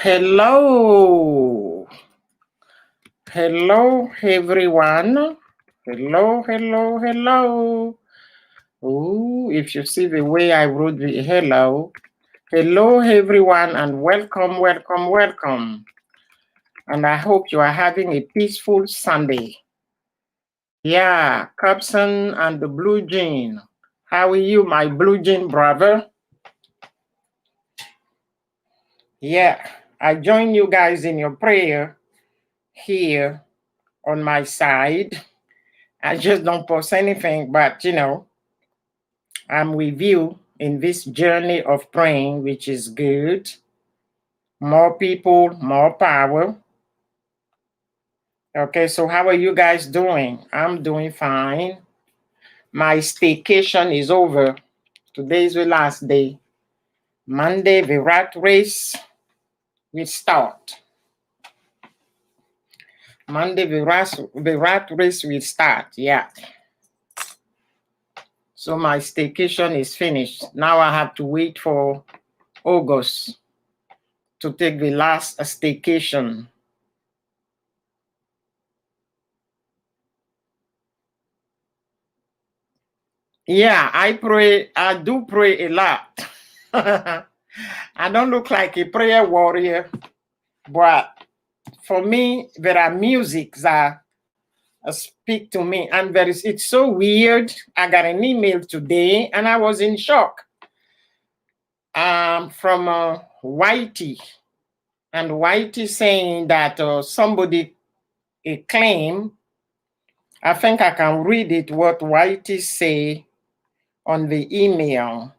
Hello. Hello, everyone. Hello. Ooh, if you see the way I wrote the hello. Hello, everyone, and welcome. And I hope you are having a peaceful Sunday. Yeah, Cubson and the Blue Jean. How are you, my Blue Jean brother? Yeah, I join you guys in your prayer here on my side. I just don't post anything, but I'm with you in this journey of praying, which is good. More people, more power. Okay, so how are you guys doing? I'm doing fine. My staycation is over. Today is the last day. Monday, the rat race will start. Monday, the rat race will start, yeah. So my staycation is finished. Now I have to wait for August to take the last staycation. Yeah, I pray. I do pray a lot. I don't look like a prayer warrior, but for me, there are musics that speak to me, and it's so weird. I got an email today, and I was in shock. From Whitey, and Whitey saying that somebody a claim. I think I can read it. What Whitey say on the email.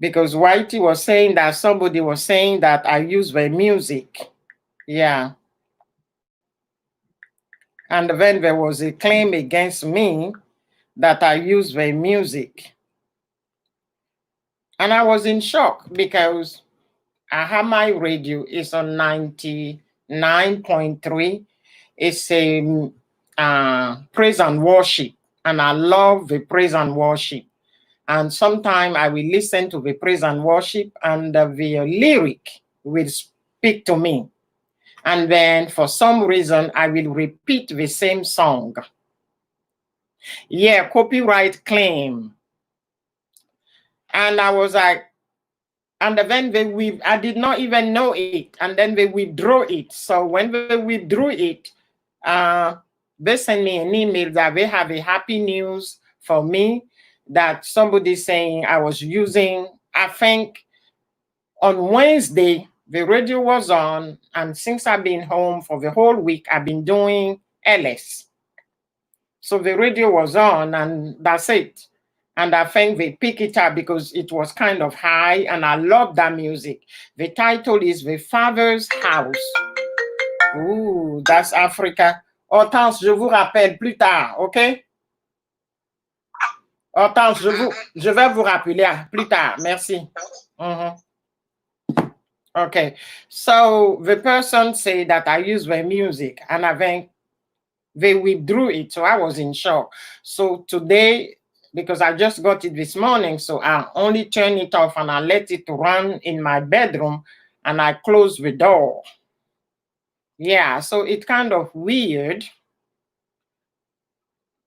Because Whitey was saying that somebody was saying that I use the music. Yeah. And then there was a claim against me that I use the music. And I was in shock because I have my radio. It's on 99.3. It's a praise and worship. And I love the praise and worship. And sometimes I will listen to the praise and worship, and the lyric will speak to me. And then for some reason, I will repeat the same song. Yeah, copyright claim. And I was like, and then I did not even know it. And then they withdrew it. So when they withdrew it, they sent me an email that they have a happy news for me, that somebody saying I was using, I think on Wednesday, the radio was on, and since I've been home for the whole week, I've been doing LS. So the radio was on, and that's it. And I think they pick it up because it was kind of high, and I love that music. The title is The Father's House. Ooh, that's Africa. Hortense, je vous rappelle plus tard, OK? Hortense, je vais vous rappeler plus tard. Merci. Okay, so the person said that I use the music, and I think they withdrew it, so I was in shock. So today, because I just got it this morning, so I only turn it off and I let it run in my bedroom, and I close the door. Yeah, so it's kind of weird.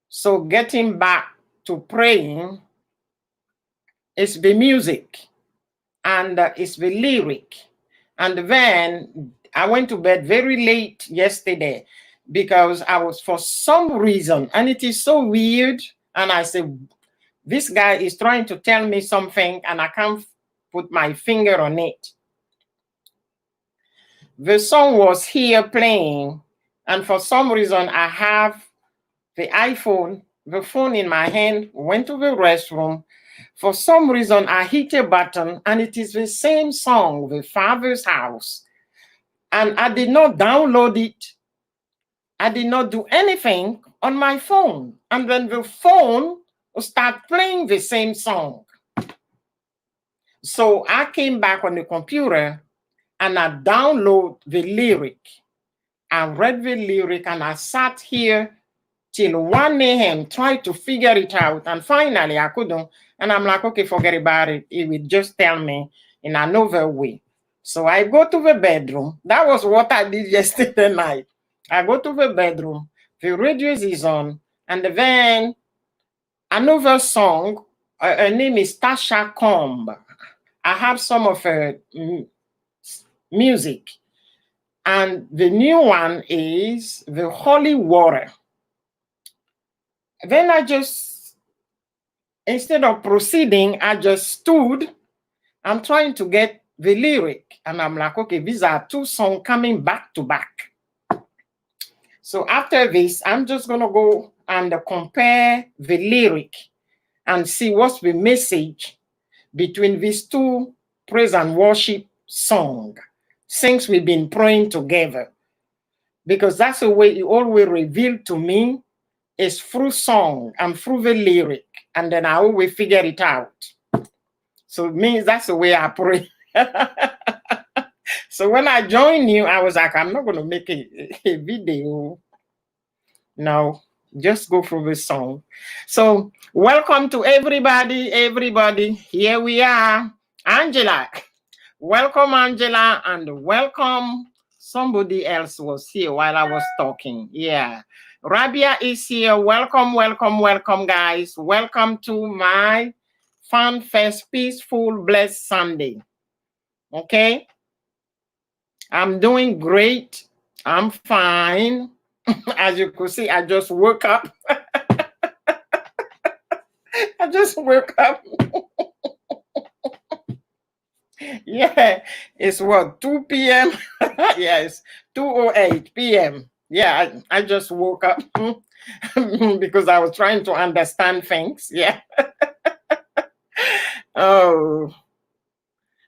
So getting back to praying, it's the music, and it's the lyric. And then I went to bed very late yesterday because I was, for some reason, and it is so weird, and I said, this guy is trying to tell me something and I can't put my finger on it. The song was here playing, and for some reason I have the iPhone, the phone in my hand, went to the restroom. For some reason I hit a button, and it is the same song, The Father's House. And I did not download it. I did not do anything on my phone. And then the phone started playing the same song. So I came back on the computer and I downloaded the lyric. I read the lyric and I sat here till 1 a.m. trying to figure it out. And finally I couldn't. And I'm like, okay, forget about it. It would just tell me, in another way. So I go to the bedroom. That was what I did yesterday night. I go to the bedroom, the radio is on, and then another song, her name is Tasha Comb. I have some of her music. And the new one is the Holy Water. Then I just, instead of proceeding, I just stood. I'm trying to get the lyric. And I'm like, okay, these are two songs coming back to back. So after this, I'm just going to go and compare the lyric and see what's the message between these two praise and worship songs since we've been praying together. Because that's the way it always revealed to me, is through song and through the lyric. And then I always figure it out. So it means that's the way I pray. So when I joined you, I was like, I'm not going to make a video. No, just go through the song. So welcome to everybody, everybody. Here we are. Angela. Welcome, Angela, and welcome. Somebody else was here while I was talking. Yeah. Rabia is here. Welcome, welcome, welcome, guys. Welcome to my Fun Fest Peaceful Blessed Sunday. Okay. I'm doing great. I'm fine. As you could see, I just woke up. I just woke up. Yeah, it's what, 2 p.m.? Yes, 2:08 p.m. Yeah, I just woke up because I was trying to understand things. Yeah. Oh,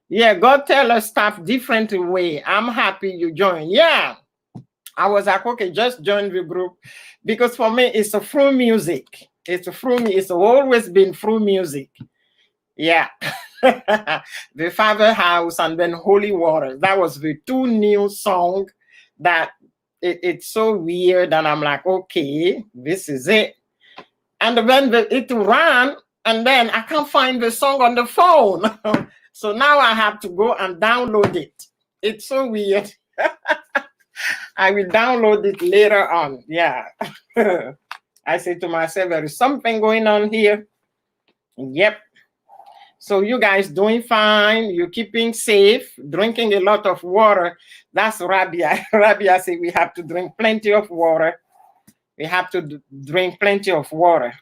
yeah, God tell us stuff different way. I'm happy you joined. Yeah. I was like, okay, just join the group because for me, it's a through music. It's always been through music. Yeah. The Father House and then Holy Water. That was the two new songs that it's so weird. And I'm like, okay, this is it. And then it ran and then I can't find the song on the phone. So now I have to go and download it. It's so weird. I will download it later on. Yeah. I say to myself, there is something going on here. Yep. So you guys doing fine. You're keeping safe, drinking a lot of water. That's Rabia. Rabia said we have to drink plenty of water. We have to drink plenty of water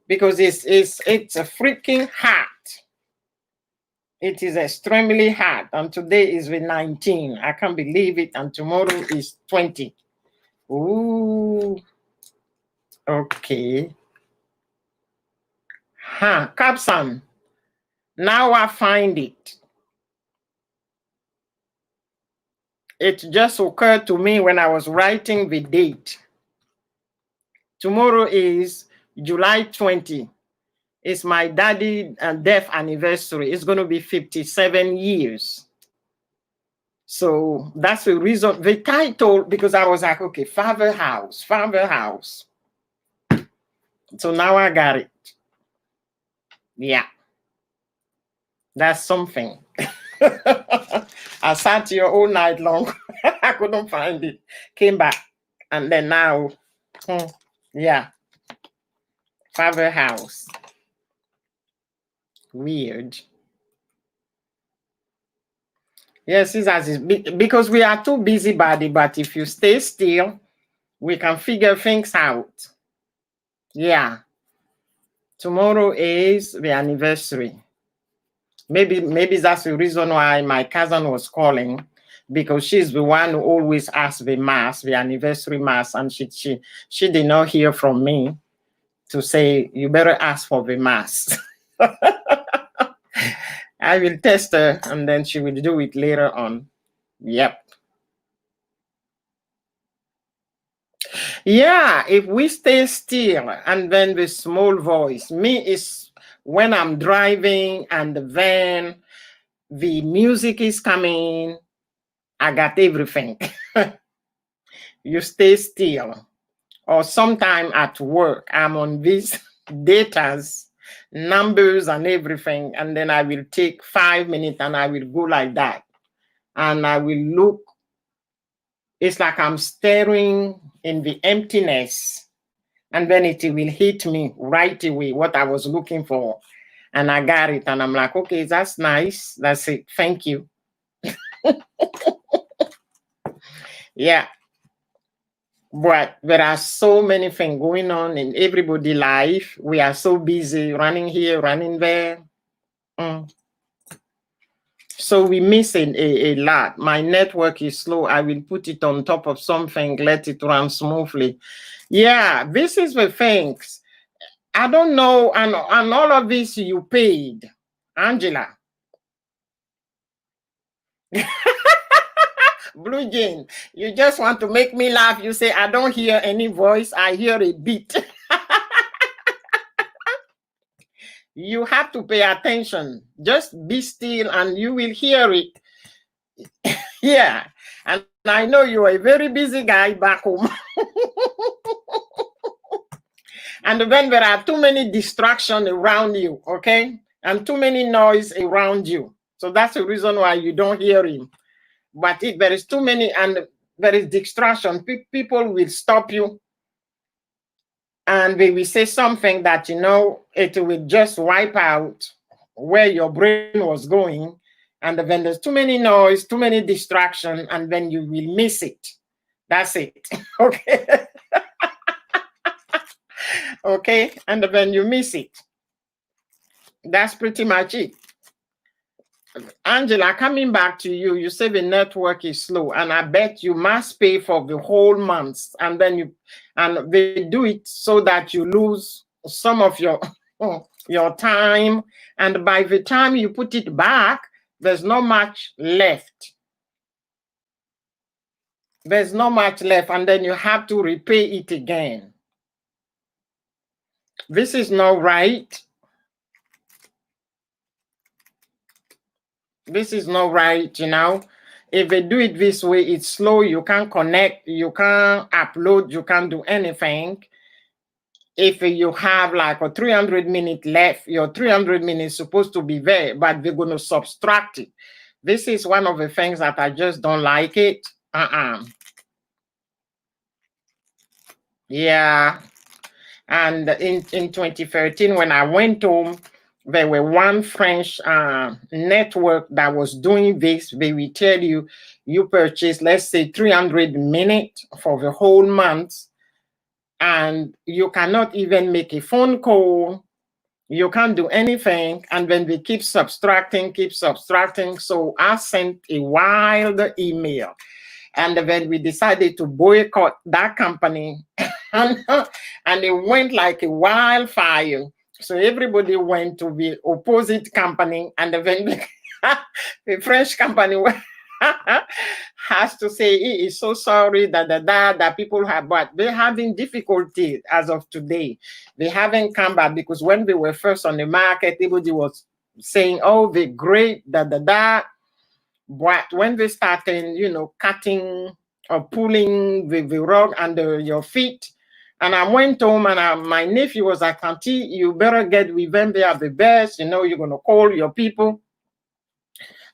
because it's a freaking hot. It is extremely hot. And today is the 19. I can't believe it. And tomorrow is 20. Ooh. Okay. Capson. Now I find it. It just occurred to me when I was writing the date. Tomorrow is July 20. It's my daddy death anniversary. It's going to be 57 years. So that's the reason, the title, because I was like, okay, Father House, Father House. So now I got it. Yeah. That's something. I sat here all night long. I couldn't find it. Came back. And then now, yeah. Father House. Weird. Yes, because we are too busybody, but if you stay still, we can figure things out. Yeah. Tomorrow is the anniversary. Maybe that's the reason why my cousin was calling, because she's the one who always asks the mass, the anniversary mass, and she did not hear from me to say, you better ask for the mass. I will test her and then she will do it later on. Yep. Yeah, if we stay still and then the small voice, me is when I'm driving and then the music is coming, I got everything. You stay still. Or sometime at work, I'm on these datas. numbers and everything. And then I will take 5 minutes and I will go like that. And I will look. It's like I'm staring in the emptiness. And then it will hit me right away, what I was looking for. And I got it. And I'm like, okay, that's nice. That's it. Thank you. Yeah. But there are so many things going on in everybody's life. We are so busy running here, running there. So we missing a lot. My network is slow. I will put it on top of something, let it run smoothly. Yeah, this is the things. I don't know, and all of this you paid, Angela. Blue Jean, you just want to make me laugh. You say, I don't hear any voice. I hear a beat. You have to pay attention. Just be still and you will hear it. Yeah. And I know you are a very busy guy back home. And then there are too many distractions around you, okay? And too many noise around you. So that's the reason why you don't hear him. But if there is too many and there is distraction, people will stop you and they will say something that, you know, it will just wipe out where your brain was going. And then there's too many noise, too many distraction, and then you will miss it. That's it. Okay. Okay. And then you miss it. That's pretty much it. Angela, coming back to you, you say the network is slow, and I bet you must pay for the whole month, and then they do it so that you lose some of your time, and by the time you put it back, there's not much left. There's not much left, and then you have to repay it again. This is not right. This is not right, you know. If they do it this way, it's slow. You can't connect, you can't upload, you can't do anything. If you have like a 300 minutes left, your 300 minutes supposed to be there, but they're going to subtract it. This is one of the things that I just don't like it. Yeah. And in 2013, when I went home, there were one French network that was doing this. They will tell you, you purchase, let's say 300 minutes for the whole month, and you cannot even make a phone call. You can't do anything. And then they keep subtracting. So I sent a wild email. And then we decided to boycott that company. And it went like a wildfire. So everybody went to the opposite company, and then the French company has to say he is so sorry that people have, but they're having difficulty as of today. They haven't come back, because when they were first on the market, everybody was saying, oh, they're great, But when they started, you know, cutting or pulling the rug under your feet, and I went home, and my nephew was like, Auntie, you better get with them. They are the best. You know, you're going to call your people.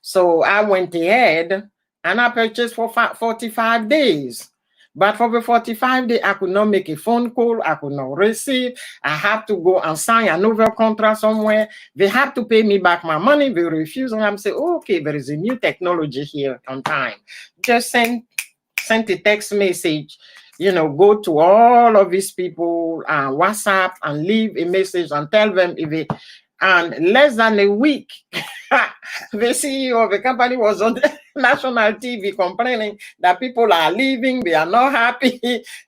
So I went ahead and I purchased for 45 days. But for the 45 days, I could not make a phone call. I could not receive. I have to go and sign another contract somewhere. They have to pay me back my money. They refuse. And I'm saying, oh, okay, there is a new technology here on time. Just send a text message. You know, go to all of these people, WhatsApp, and leave a message and tell them if it, and less than a week, the CEO of the company was on the national TV complaining that people are leaving, they are not happy,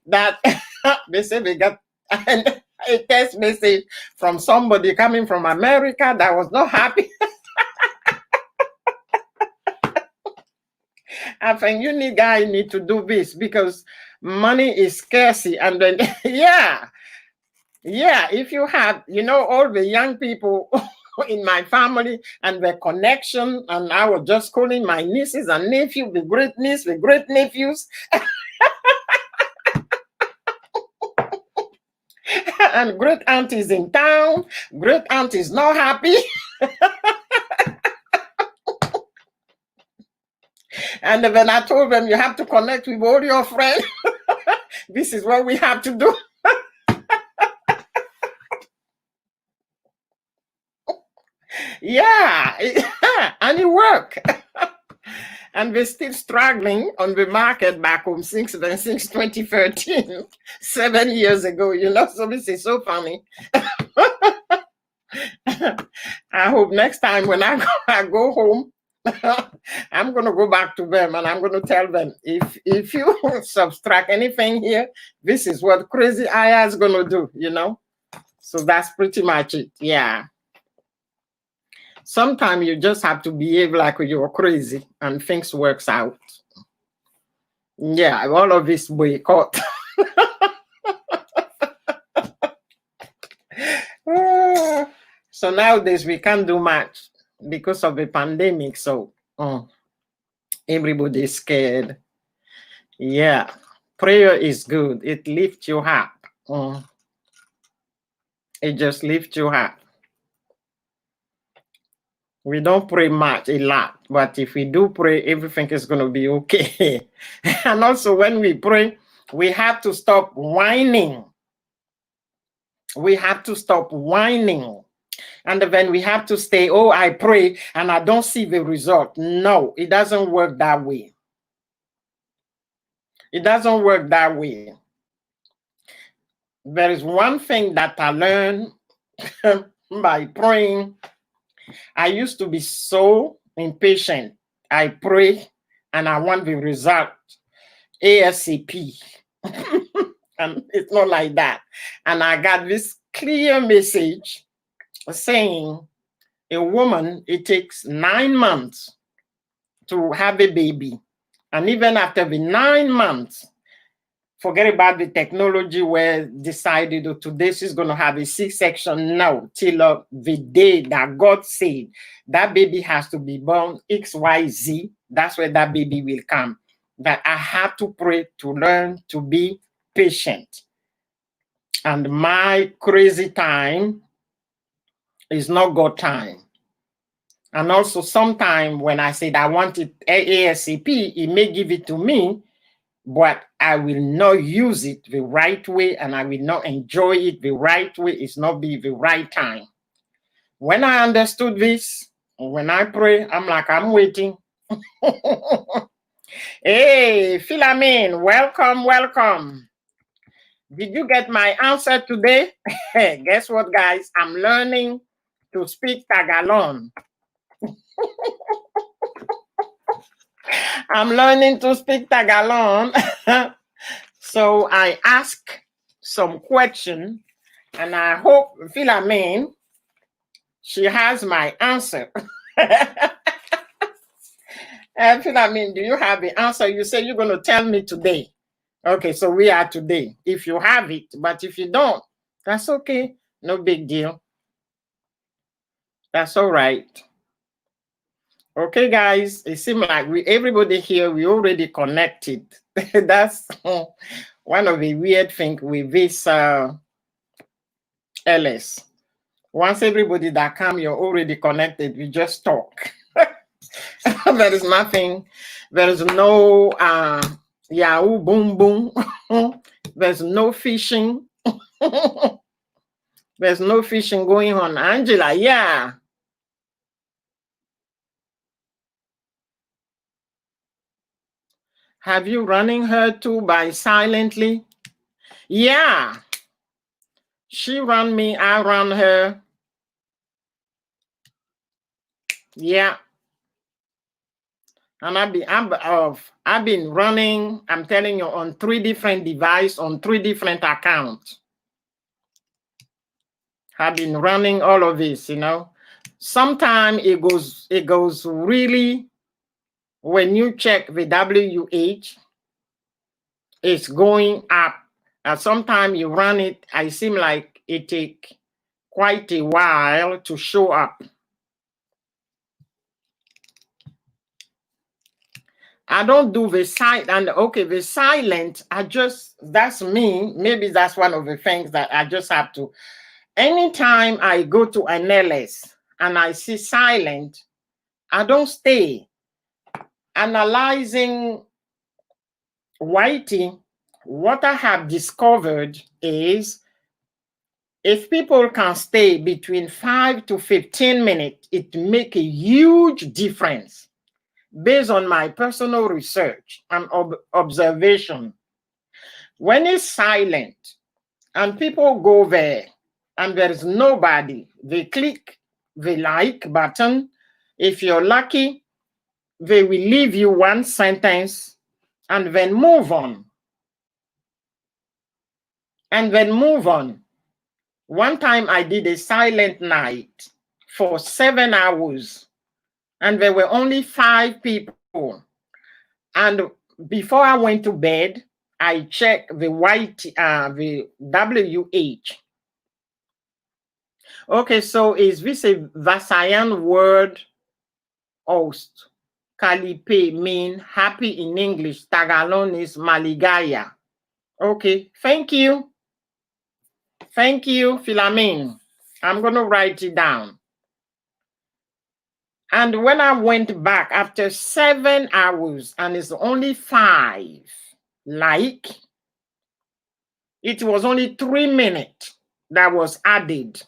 that they say they got a text message from somebody coming from America that was not happy. I think you need to do this, because money is scarce. And then, yeah, if you have, you know, all the young people in my family and their connection, and I was just calling my nieces and nephews, the great niece, the great nephews. And great aunt is in town. Great aunt is not happy. And then I told them, you have to connect with all your friends. This is what we have to do. Yeah, and it worked. And we're still struggling on the market back home since 2013, 7 years ago, you know. So this is so funny. I hope next time when I go home, I'm going to go back to them and I'm going to tell them, if you subtract anything here, this is what Crazy Aya is going to do, you know. So that's pretty much it. Yeah. Sometimes you just have to behave like you're crazy and things works out. Yeah, all of this boycott. So nowadays we can't do much because of the pandemic. So everybody's scared. Yeah, prayer is good. It lifts you up. It just lifts you up. We don't pray much, a lot, but if we do pray, everything is going to be okay. And also when we pray, we have to stop whining. We have to stop whining. And then we have to stay, oh, I pray and I don't see the result. No, it doesn't work that way. It doesn't work that way. There is one thing that I learned by praying. I used to be so impatient. I pray and I want the result ASAP. And it's not like that. And I got this clear message saying a woman, it takes 9 months to have a baby. And even after the 9 months, forget about the technology where decided oh, today she's going to have a C-section. No, till the day that God said that baby has to be born XYZ, that's where that baby will come. That I have to pray to learn to be patient. And my crazy time is not God time. And also sometime when I said I want it ASAP, it may give it to me, but I will not use it the right way and I will not enjoy it the right way. It's not be the right time. When I understood this, when I pray, I'm like, I'm waiting. Hey, Philamin, welcome, welcome. Did you get my answer today? Guess what, guys? I'm learning to speak Tagalog. I'm learning to speak Tagalog. So I ask some question and I hope Philamin, she has my answer. Philamin, do you have the answer? You say you're going to tell me today. Okay, so we are today. If you have it, but if you don't, that's okay. No big deal. That's all right. Okay, guys, it seems like everybody here, we already connected. That's one of the weird things with this LS. Once everybody that come, you're already connected. We just talk. There is nothing. There is no Yahoo boom boom. There's no fishing. There's no fishing going on. Angela, yeah. Have you running her too by silently? Yeah. She run me, I run her. Yeah. And I've been running, I'm telling you, on 3 different devices, on 3 different accounts. I've been running all of this, you know. Sometimes it goes really, when you check the WH, it's going up. And sometimes you run it, I seem like it take quite a while to show up. I don't do the silent. And okay, the silent, that's me. Maybe that's one of the things that I just have to. Anytime I go to an LS and I see silent, I don't stay. Analyzing Whitey, what I have discovered is if people can stay between 5 to 15 minutes, it makes a huge difference based on my personal research and observation. When it's silent and people go there and there is nobody, they click the like button. If you're lucky, they will leave you one sentence and then move on. And then move on. One time I did a silent night for 7 hours and there were only 5 people. And before I went to bed, I checked the the WH. Okay, so is this a Visayan word? Host. Kalipe mean happy in English. Tagalog is maligaya. Okay, thank you. Thank you, Philamin. I'm going to write it down. And when I went back after 7 hours and it's only 5, like, it was only 3 minutes that was added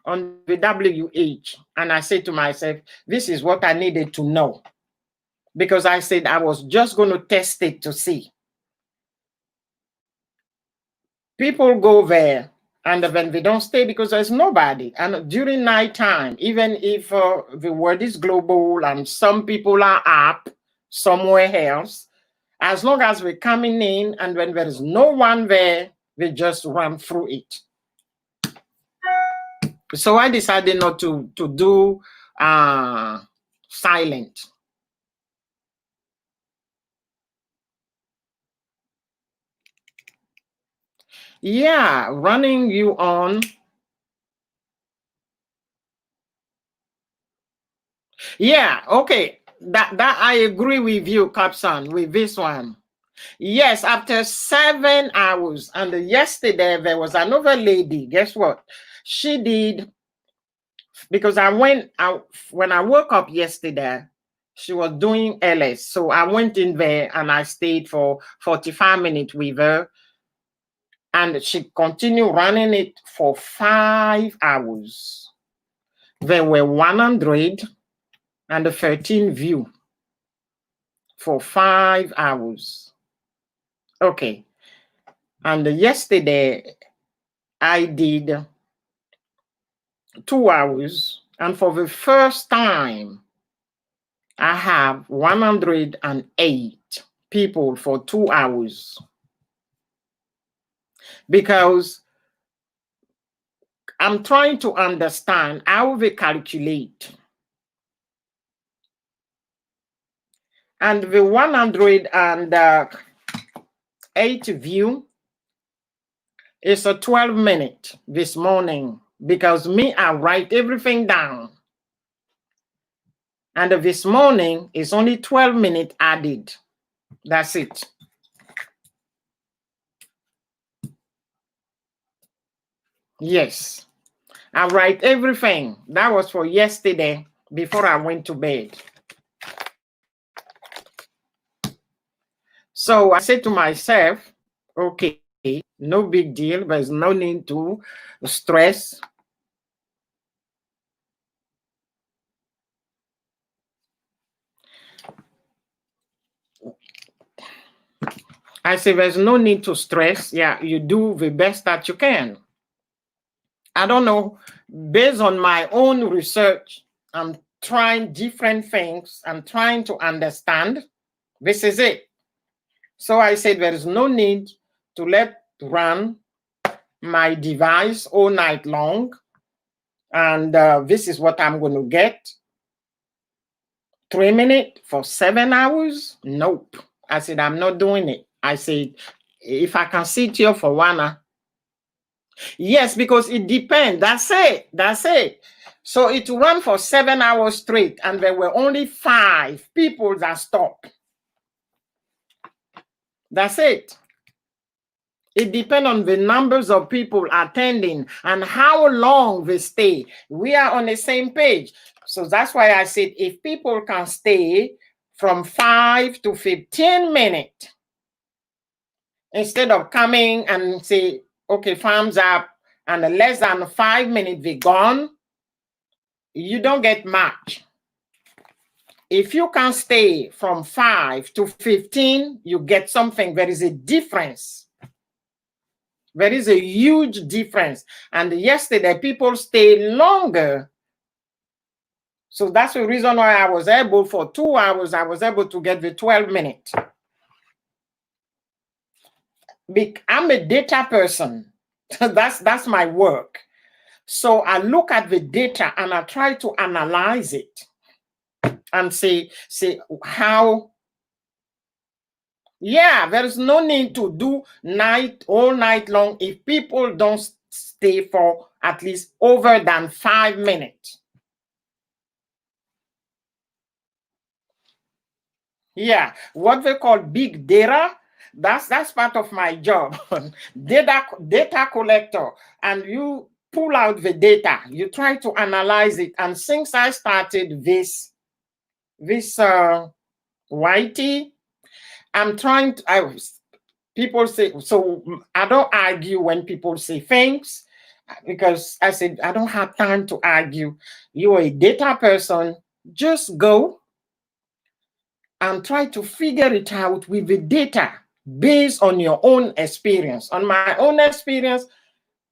on the WH. And I said to myself, this is what I needed to know. Because I said I was just going to test it to see. People go there and then they don't stay because there's nobody. And during nighttime, even if the world is global and some people are up somewhere else, as long as we're coming in and when there is no one there, we just run through it. So I decided not to do silent. Yeah, running you on. Yeah, okay. That I agree with you, Capson, with this one. Yes, after 7 hours. And yesterday there was another lady. Guess what? She did, because I went out when I woke up yesterday, she was doing LS. So I went in there and I stayed for 45 minutes with her. And she continued running it for 5 hours. There were 113 views for 5 hours. Okay. And yesterday I did 2 hours. And for the first time, I have 108 people for 2 hours. Because I'm trying to understand how they calculate. And the 108 view is a 12 minute this morning, because me, I write everything down. And this morning is only 12 minutes added. That's it. Yes, I write everything. That was for yesterday before I went to bed. So I said to myself, okay, no big deal. There's no need to stress. I say there's no need to stress. Yeah, you do the best that you can. I don't know, based on my own research, I'm trying different things. I'm trying to understand. This is it. So I said there is no need to let run my device all night long. And this is what I'm going to get. 3 minutes for 7 hours? Nope. I said, I'm not doing it. I said, if I can sit here for 1 hour. Yes, because it depends. That's it. That's it. So it ran for 7 hours straight, and there were only 5 people that stopped. That's it. It depends on the numbers of people attending and how long they stay. We are on the same page. So that's why I said if people can stay from 5 to 15 minutes, instead of coming and say, okay, thumbs up, and less than 5 minutes they gone, you don't get much. If you can stay from 5 to 15, you get something. There is a difference. There is a huge difference. And yesterday, people stayed longer. So that's the reason why I was able, for 2 hours, I was able to get the 12 minutes. I'm a data person. That's my work. So I look at the data and I try to analyze it and say how. Yeah, there is no need to do all night long if people don't stay for at least over than 5 minutes. Yeah, what they call big data, that's part of my job. data collector, and you pull out the data, you try to analyze it. And since I started this YT, I'm trying to, people say, so I don't argue when people say things, because I said, I don't have time to argue. You're a data person, just go and try to figure it out with the data based on your own experience. On my own experience,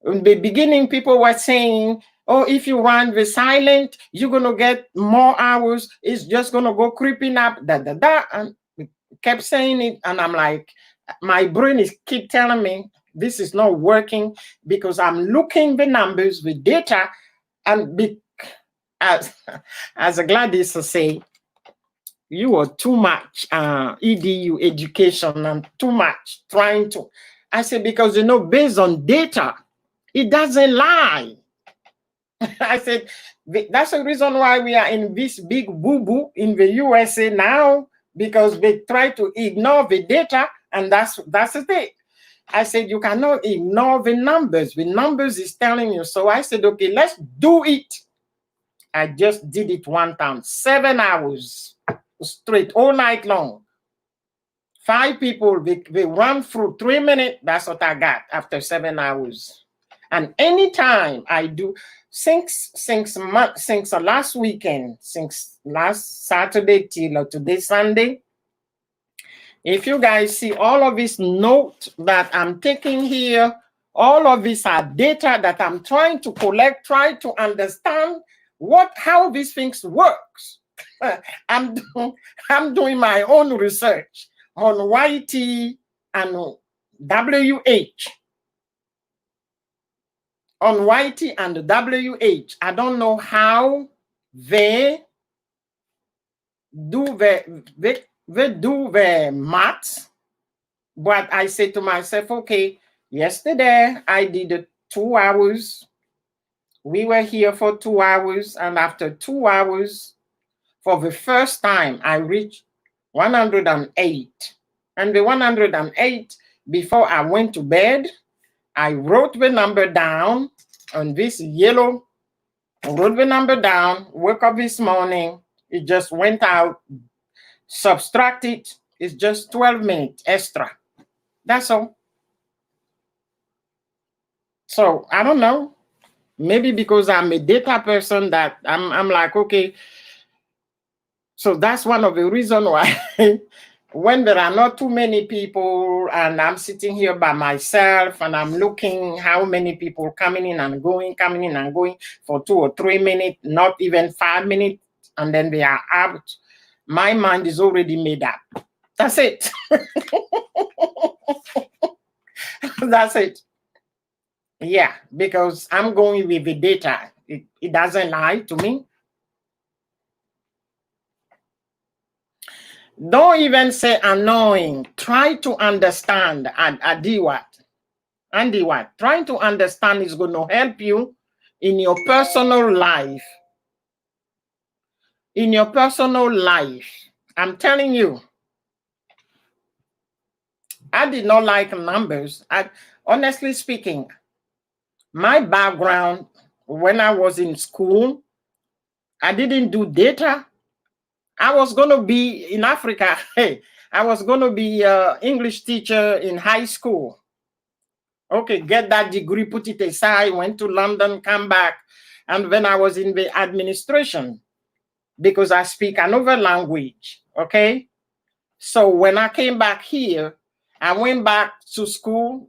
in the beginning, people were saying, oh, if you run the silent, you're going to get more hours. It's just going to go creeping up, and kept saying it. And I'm like, my brain is keep telling me this is not working, because I'm looking the numbers, the data, and as Gladys will say, you are too much EDU education and too much trying to. I said, because based on data, it doesn't lie. I said, that's the reason why we are in this big boo-boo in the USA now, because they try to ignore the data, and that's the thing. I said, you cannot ignore the numbers. The numbers is telling you. So I said, okay, let's do it. I just did it one time, 7 hours straight, all night long. 5 people, they run through 3 minutes. That's what I got after 7 hours. And anytime I do, since last weekend, since last Saturday till today, Sunday, if you guys see all of this note that I'm taking here, all of these are data that I'm trying to collect, try to understand how these things works. I'm doing my own research on YT and WH. On YT and WH, I don't know how they do the maths, but I say to myself, okay, yesterday I did 2 hours. We were here for 2 hours, and after 2 hours, for the first time, I reached 108. And the 108, before I went to bed, I wrote the number down on this yellow. I wrote the number down, woke up this morning, it just went out, subtract it, it's just 12 minutes extra. That's all. So I don't know. Maybe because I'm a data person that I'm like, okay. So that's one of the reasons why when there are not too many people and I'm sitting here by myself and I'm looking how many people coming in and going for 2 or 3 minutes, not even 5 minutes, and then they are out, my mind is already made up. That's it. That's it. Yeah, because I'm going with the data. It doesn't lie to me. Don't even say annoying. Try to understand. Andy what? Trying to understand is going to help you in your personal life. In your personal life. I'm telling you. I did not like numbers. Honestly speaking, my background when I was in school, I didn't do data. I was going to be in Africa. Hey, I was going to be an English teacher in high school. Okay, get that degree, put it aside, went to London, come back. And when I was in the administration, because I speak another language, okay? So when I came back here, I went back to school.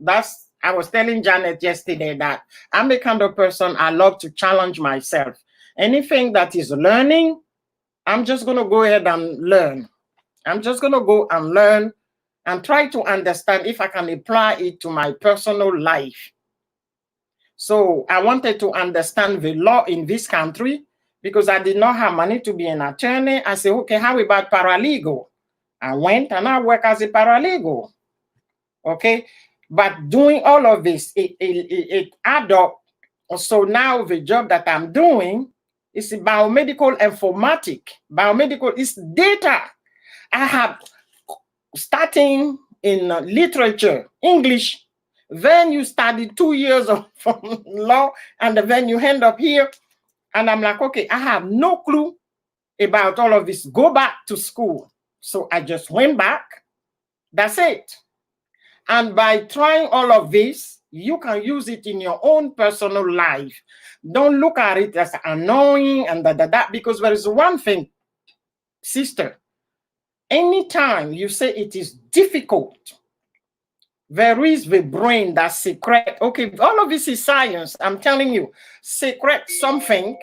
I was telling Janet yesterday that I'm the kind of person I love to challenge myself. Anything that is learning, I'm just going to go ahead and learn. I'm just going to go and learn and try to understand if I can apply it to my personal life. So I wanted to understand the law in this country because I did not have money to be an attorney. I said, okay, how about paralegal? I went and I work as a paralegal. Okay. But doing all of this, it add up. So now the job that I'm doing is biomedical informatics. Biomedical is data. I have starting in literature, English. Then you study 2 years of law, and then you end up here. And I'm like, okay, I have no clue about all of this. Go back to school. So I just went back. That's it. And by trying all of this, you can use it in your own personal life. Don't look at it as annoying and that, because there is one thing, sister. Anytime you say it is difficult, there is the brain that's secret. Okay, all of this is science. I'm telling you, secret something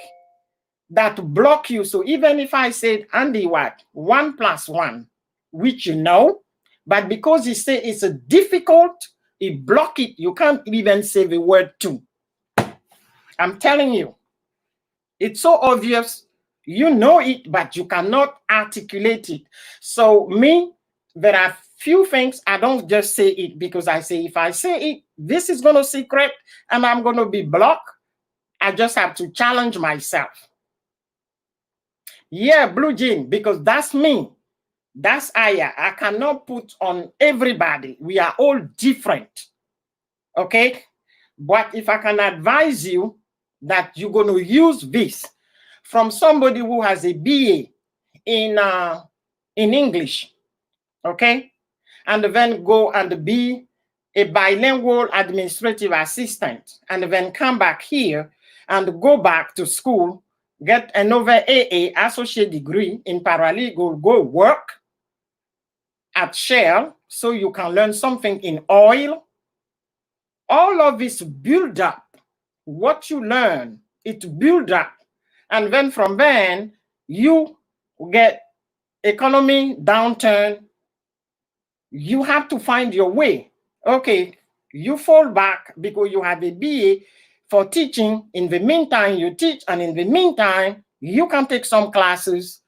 that block you. So even if I said, Andy, what? 1 + 1, which you know, but because you say it's a difficult, it block it. You can't even say the word 2. I'm telling you, it's so obvious. You know it, but you cannot articulate it. So me, there are few things I don't just say it because I say if I say it, this is going to secret and I'm going to be blocked. I just have to challenge myself. Yeah, blue jean, because that's me. That's Aya. I cannot put on everybody. We are all different. Okay? But if I can advise you that you're going to use this from somebody who has a BA in English, okay? And then go and be a bilingual administrative assistant, and then come back here and go back to school, get another AA, associate degree in paralegal, go work at Shell so you can learn something in oil. All of this build up. What you learn, it build up. And then from then, you get economy downturn. You have to find your way. Okay, you fall back because you have a BA for teaching. In the meantime, you teach, and in the meantime, you can take some classes.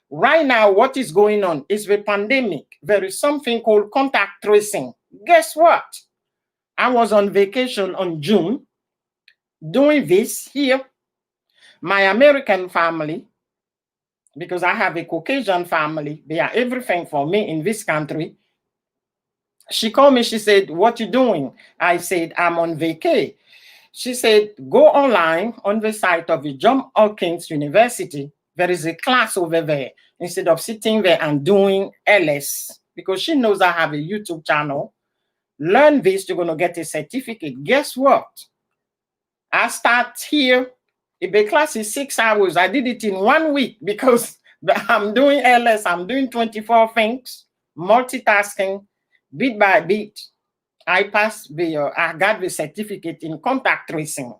Right now, what is going on is the pandemic. There is something called contact tracing. Guess what? I was on vacation on June doing this here. My American family, because I have a Caucasian family, they are everything for me in this country. She called me, she said, what you doing? I said, I'm on vacay. She said, go online on the site of the Johns Hopkins University. There is a class over there. Instead of sitting there and doing LS, because she knows I have a YouTube channel, learn this, you're going to get a certificate. Guess what? I start here. If the class is 6 hours, I did it in 1 week because I'm doing LS, I'm doing 24 things, multitasking, bit by bit. I passed I got the certificate in contact tracing.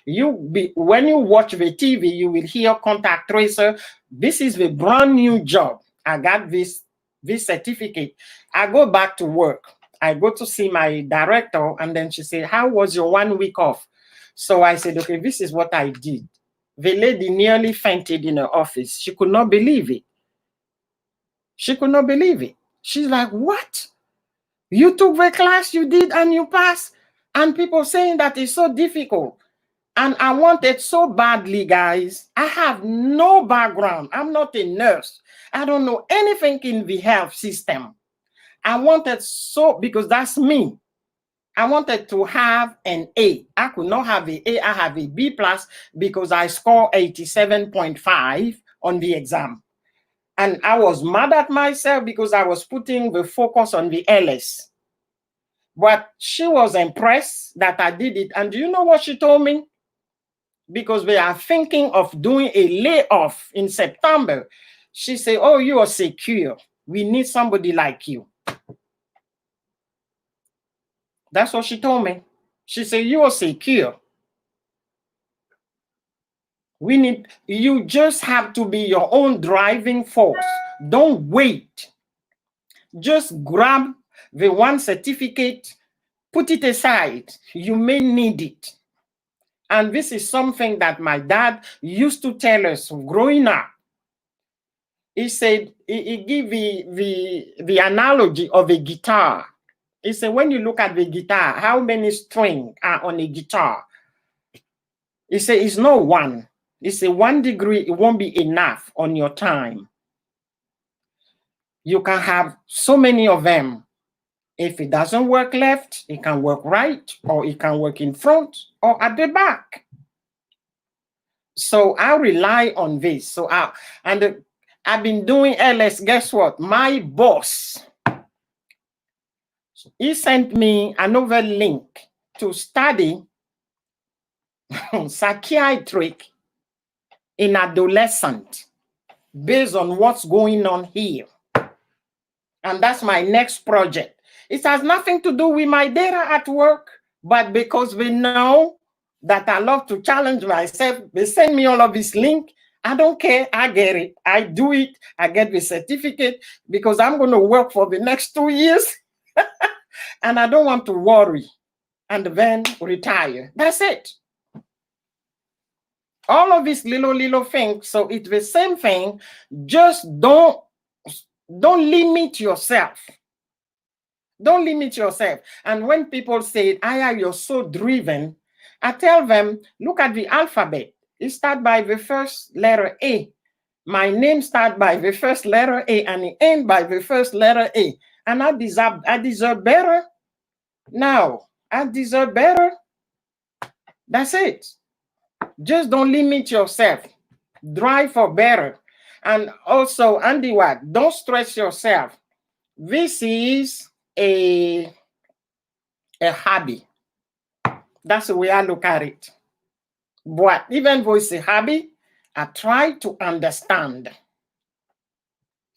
When you watch the TV, you will hear contact tracer. This is the brand new job. I got this certificate. I go back to work. I go to see my director, and then she said, how was your 1 week off? So I said, okay, this is what I did. The lady nearly fainted in her office. She could not believe it. She could not believe it. She's like, what? You took the class, you did, and you passed? And people saying that it's so difficult. And I want it so badly, guys. I have no background. I'm not a nurse. I don't know anything in the health system. I wanted so, because that's me. I wanted to have an A. I could not have an A. I have a B plus because I scored 87.5 on the exam. And I was mad at myself because I was putting the focus on the LS. But she was impressed that I did it. And do you know what she told me? Because we are thinking of doing a layoff in September. She said, oh, you are secure. We need somebody like you. That's what she told me. She said, you are secure. We need, you just have to be your own driving force. Don't wait. Just grab the one certificate, put it aside. You may need it. And this is something that my dad used to tell us growing up. He said, he gave the analogy of a guitar. He said, when you look at the guitar, how many strings are on a guitar? He said, it's not one. He said, 1 degree, it won't be enough on your time. You can have so many of them. If it doesn't work left, it can work right, or it can work in front or at the back. So I rely on this. So I've been doing LS. Guess what? My boss, he sent me another link to study psychiatric in adolescent based on what's going on here. And that's my next project. It has nothing to do with my data at work, but because we know that I love to challenge myself, they send me all of this link. I don't care. I get it. I do it. I get the certificate because I'm going to work for the next 2 years. And I don't want to worry and then retire. That's it. All of these little things. So it's the same thing. Just don't limit yourself. Don't limit yourself. And when people say, Aya, you're so driven, I tell them, look at the alphabet. It starts by the first letter A. My name starts by the first letter A and it ends by the first letter A. And I deserve better. No, I deserve better. That's it. Just don't limit yourself. Drive for better. And also, Andy Watt, don't stress yourself. This is a hobby. That's the way I look at it. But even though it's a hobby, I try to understand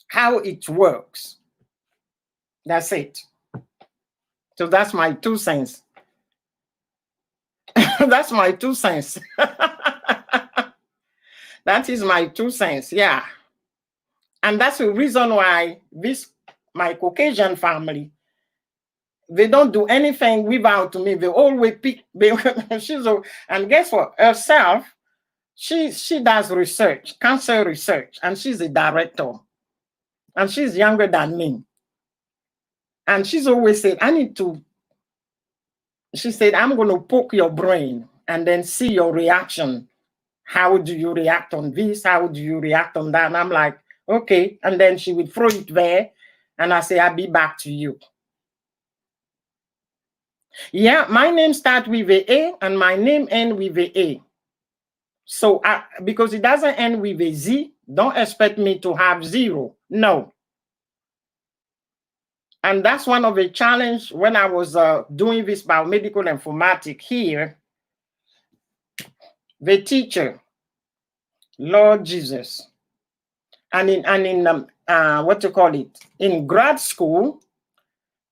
how it works. That's it. So that's my 2 cents. That's my 2 cents. That is my 2 cents, yeah. And that's the reason why my Caucasian family, they don't do anything without me. They always pick. And guess what? Herself, she does research, cancer research, and she's a director. And she's younger than me. And she's always said, she said, I'm going to poke your brain and then see your reaction. How do you react on this? How do you react on that? And I'm like, okay. And then she would throw it there. And I say, I'll be back to you. Yeah, my name starts with A and my name ends with A. So because it doesn't end with a Z, don't expect me to have 0. No. And that's one of the challenge when I was doing this biomedical informatics here. The teacher, Lord Jesus, and in what you call it, in grad school,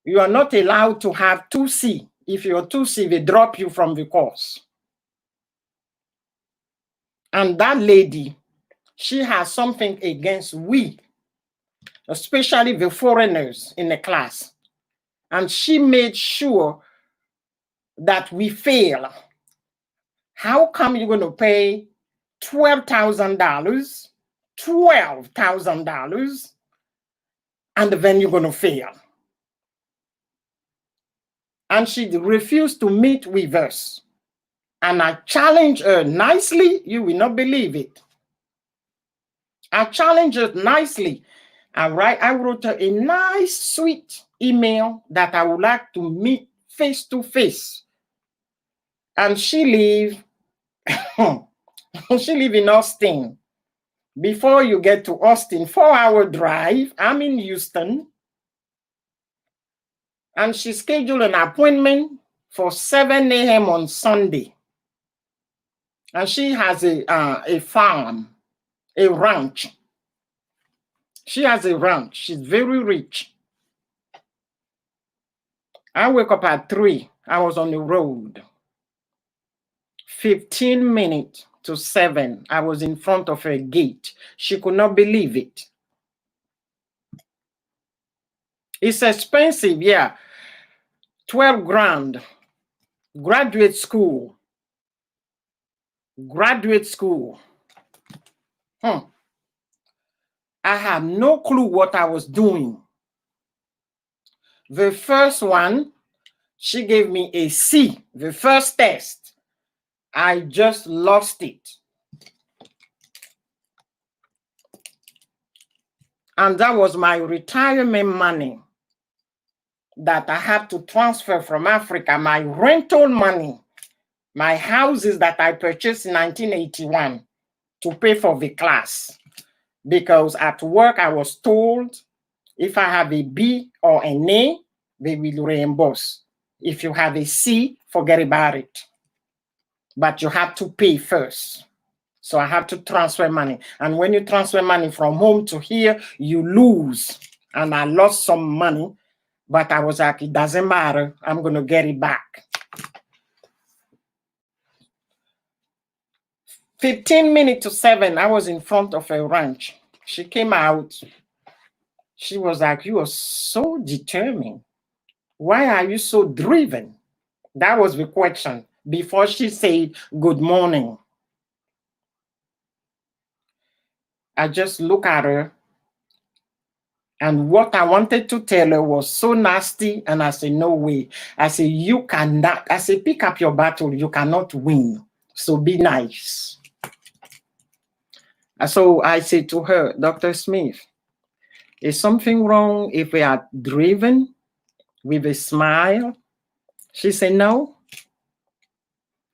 you are not allowed to have 2C. If you're 2C, they drop you from the course. And that lady, she has something against we, especially the foreigners in the class. And she made sure that we fail. How come you're going to pay $12,000, $12,000, and then you're going to fail? And she refused to meet with us. And I challenged her nicely. You will not believe it. I challenged her nicely. I wrote her a nice, sweet email that I would like to meet face to face. And she live, she live in Austin. Before you get to Austin, 4-hour drive, I'm in Houston. And she scheduled an appointment for 7 a.m. on Sunday. And she has a farm, a ranch. She has a ranch. She's very rich. I wake up at 3. I was on the road. 15 minutes to 7. I was in front of her gate. She could not believe it. It's expensive, yeah. 12 grand. Graduate school. Graduate school. I had no clue what I was doing. The first one, she gave me a C. The first test, I just lost it. And that was my retirement money that I had to transfer from Africa, my rental money, my houses that I purchased in 1981 to pay for the class. Because at work, I was told if I have a B or an A, they will reimburse. If you have a C, forget about it. But you have to pay first. So I have to transfer money. And when you transfer money from home to here, you lose. And I lost some money, but I was like, it doesn't matter. I'm going to get it back. 15 minutes to 7, I was in front of a ranch. She came out. She was like, you are so determined. Why are you so driven? That was the question before she said, good morning. I just look at her, and what I wanted to tell her was so nasty, and I said, no way. I said, you cannot. I said, pick up your battle. You cannot win. So be nice. So I said to her, Dr. Smith, is something wrong if we are driven with a smile? She said, no.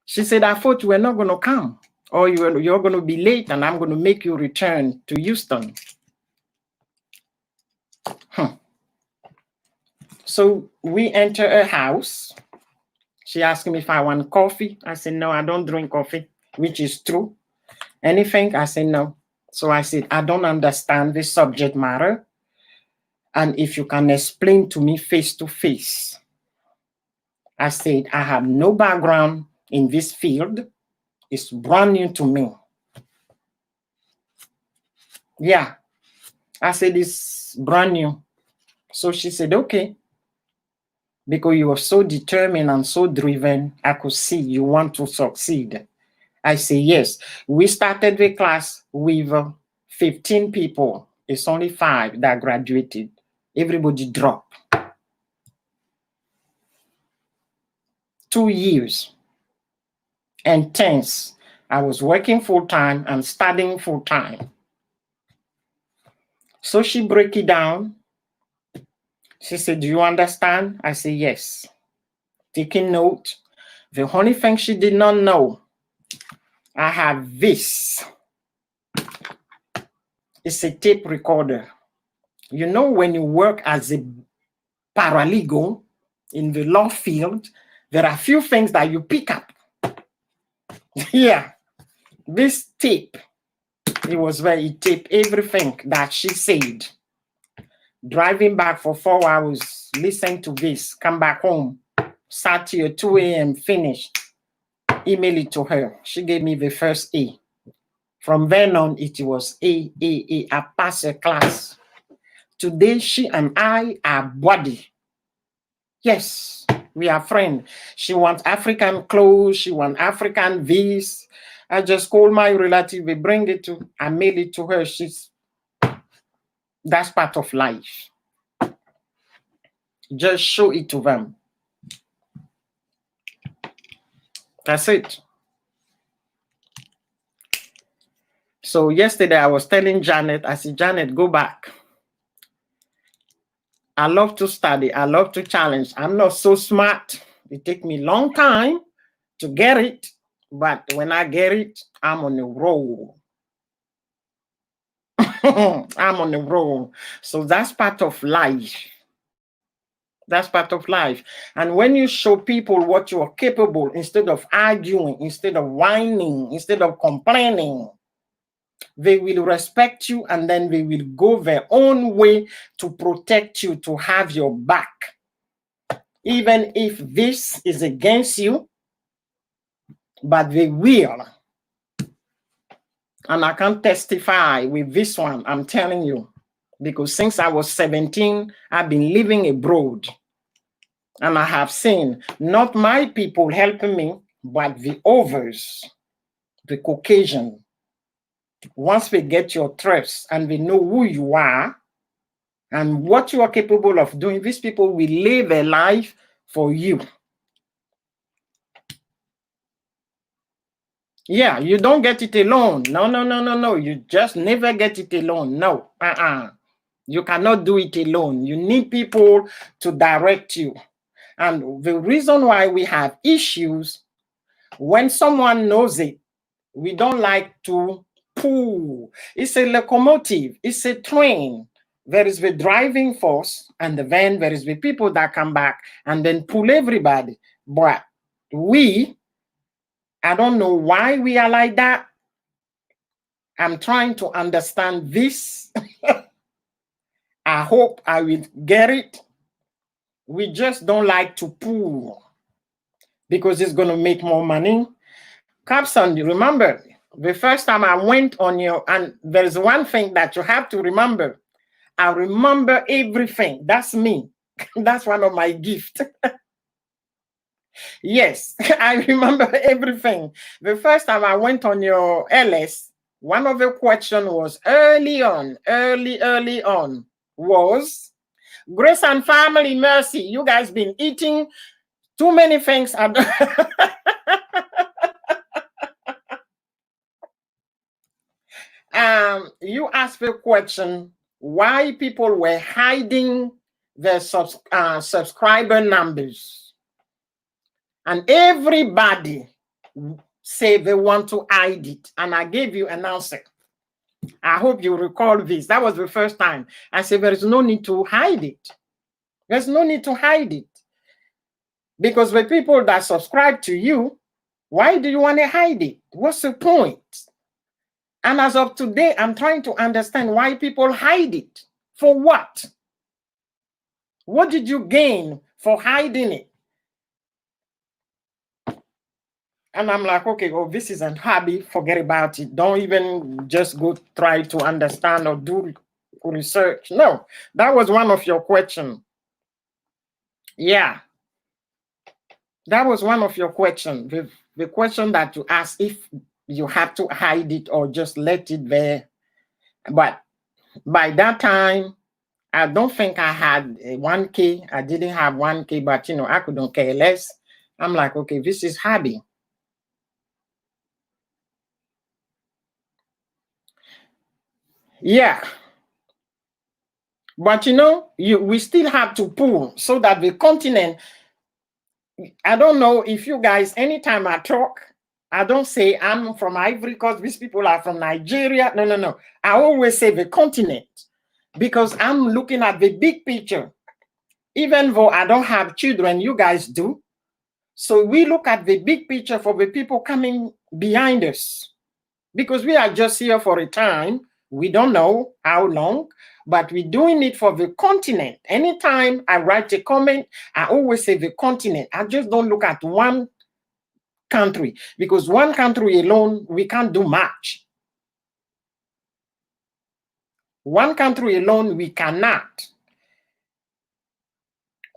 She said, I thought you were not going to come, or you're going to be late, and I'm going to make you return to Houston. So we enter a house. She asked me if I want coffee. I said, no, I don't drink coffee, which is true. Anything? I said, no. So I said, I don't understand the subject matter. And if you can explain to me face to face. I said, I have no background in this field. It's brand new to me. Yeah. I said, it's brand new. So she said, okay. Because you are so determined and so driven, I could see you want to succeed. I say, yes. We started the class with 15 people. It's only 5 that graduated. Everybody dropped. 2 years. Intense. I was working full-time and studying full-time. So she broke it down. She said, do you understand? I said, yes. Taking note. The only thing she did not know, I have this. It's a tape recorder. You know, when you work as a paralegal in the law field, there are a few things that you pick up. Yeah. This tape, it was where he taped everything that she said. Driving back for 4 hours, listen to this, come back home, sat here 2 a.m., finished, email it to her. She gave me the first A. From then on, it was A. I passed a class. Today, she and I are buddy. Yes, we are friends. She wants African clothes. She wants African this. I just call my relative. We bring it to, I mail it to her. That's part of life. Just show it to them. That's it. So yesterday I was telling Janet, I said, Janet, go back. I love to study. I love to challenge. I'm not so smart. It takes me a long time to get it. But when I get it, I'm on the roll. I'm on the roll. So that's part of life. That's part of life. And when you show people what you are capable, instead of arguing, instead of whining, instead of complaining, they will respect you, and then they will go their own way to protect you, to have your back. Even if this is against you, but they will. And I can testify with this one, I'm telling you, because since I was 17, I've been living abroad. And I have seen not my people helping me, but the others, the Caucasian. Once they get your trust and they know who you are and what you are capable of doing, these people will live a life for you. Yeah, you don't get it alone. No. You just never get it alone. No. You cannot do it alone. You need people to direct you. And the reason why we have issues, when someone knows it, we don't like to pull. It's a locomotive. It's a train. There is the driving force, and then there is the people that come back and then pull everybody. But I don't know why we are like that. I'm trying to understand this. I hope I will get it. We just don't like to pull because it's going to make more money. Capson, you remember the first time I went on your, and there's one thing that you have to remember. I remember everything. That's me. That's one of my gifts. Yes, I remember everything. The first time I went on your LS, one of the questions was early on, was Grace and Family Mercy. You guys been eating too many things. You asked the question why people were hiding their subscriber numbers. And everybody say they want to hide it. And I gave you an answer. I hope you recall this. That was the first time. I said there is no need to hide it. There's no need to hide it. Because the people that subscribe to you, why do you want to hide it? What's the point? And as of today, I'm trying to understand why people hide it. For what? What did you gain for hiding it? And I'm like, okay, well, this isn't hobby. Forget about it. Don't even just go try to understand or do research. No, that was one of your questions. Yeah. That was one of your questions. The question that you asked if you have to hide it or just let it there. But by that time, I don't think I had 1K. I didn't have 1K, but I couldn't care less. I'm like, okay, this is hobby. Yeah. But we still have to pull so that the continent, I don't know if you guys, anytime I talk, I don't say I'm from Ivory Coast, these people are from Nigeria. No. I always say the continent because I'm looking at the big picture. Even though I don't have children, you guys do. So we look at the big picture for the people coming behind us because we are just here for a time. We don't know how long, but we're doing it for the continent. Anytime I write a comment, I always say the continent. I just don't look at one country because one country alone, we can't do much. One country alone, we cannot.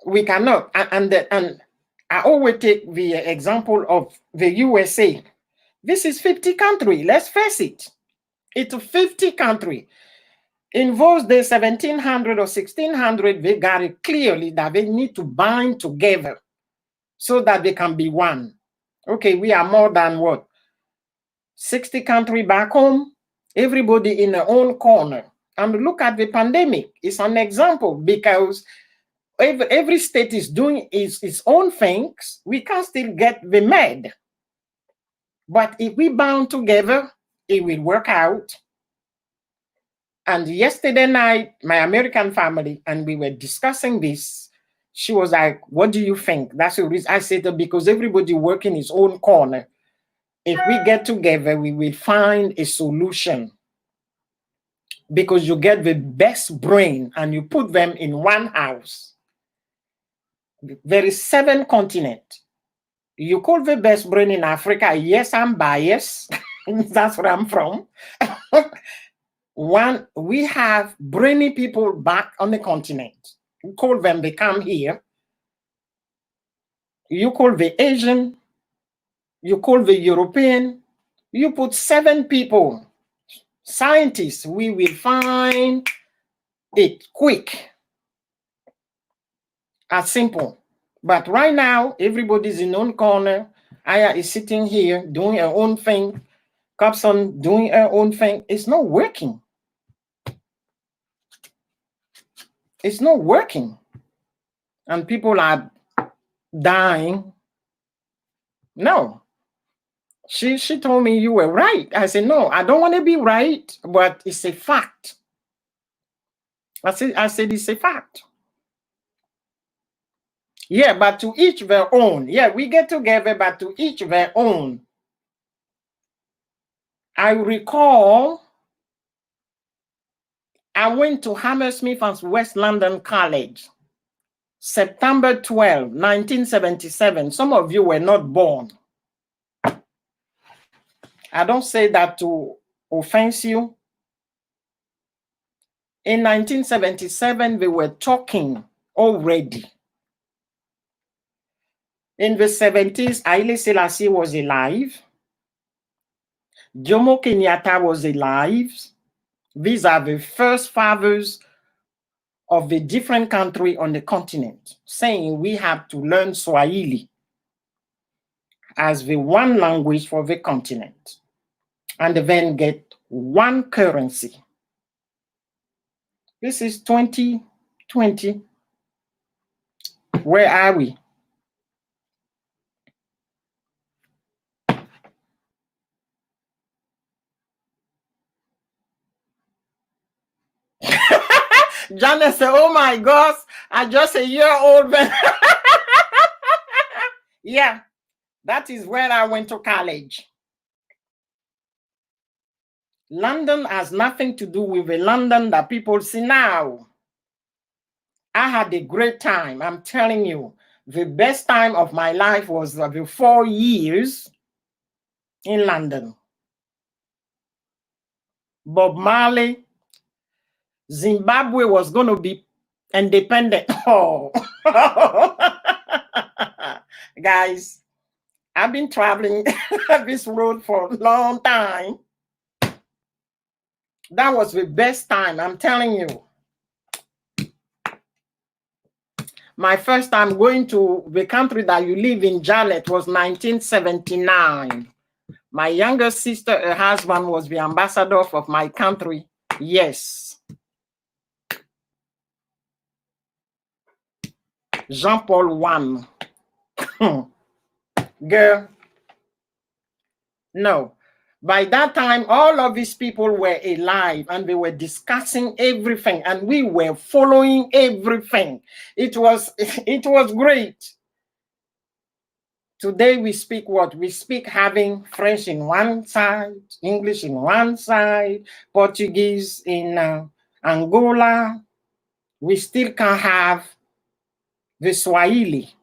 We cannot. And I always take the example of the USA. This is 50 countries. Let's face it. It's 50 countries. In those days, 1700 or 1600, they got it clearly that they need to bind together so that they can be one. Okay, we are more than what? 60 countries back home, everybody in their own corner. And look at the pandemic. It's an example because Every state is doing its own things. We can still get the med. But if we bound together, it will work out. And yesterday night, my American family, and we were discussing this. She was like, what do you think? That's the reason I said that, because everybody work in his own corner. If we get together, we will find a solution. Because you get the best brain and you put them in one house. There is 7 continents. You call the best brain in Africa. Yes, I'm biased. That's where I'm from. One, we have brainy people back on the continent. You call them, they come here. You call the Asian, you call the European, you put 7 people, scientists, we will find it quick, as simple. But right now, everybody's in own corner. Aya is sitting here doing her own thing. Copson doing her own thing. It's not working. It's not working. And people are dying. No. She told me you were right. I said, no, I don't want to be right, but it's a fact. I said it's a fact. Yeah, but to each their own. Yeah, we get together, but to each their own. I recall I went to Hammersmith and West London College, September 12, 1977. Some of you were not born. I don't say that to offense you. In 1977, they were talking already. In the 70s, Haile Selassie was alive. Jomo Kenyatta was alive. These are the first fathers of the different country on the continent, saying we have to learn Swahili as the one language for the continent, and then get one currency. This is 2020. Where are we? Janet said, oh my gosh, I just a year old. Yeah, that is where I went to college. London has nothing to do with the London that people see now. I had a great time. I'm telling you, the best time of my life was the 4 years in London. Bob Marley, Zimbabwe was going to be independent. Oh, guys, I've been traveling this road for a long time. That was the best time, I'm telling you. My first time going to the country that you live in, Janet, was 1979. My younger sister, her husband, was the ambassador of my country. Yes. Jean-Paul I. Girl. No. By that time, all of these people were alive and they were discussing everything and we were following everything. It was great. Today we speak what? We speak having French in one side, English in one side, Portuguese in Angola. We still can have the Swahili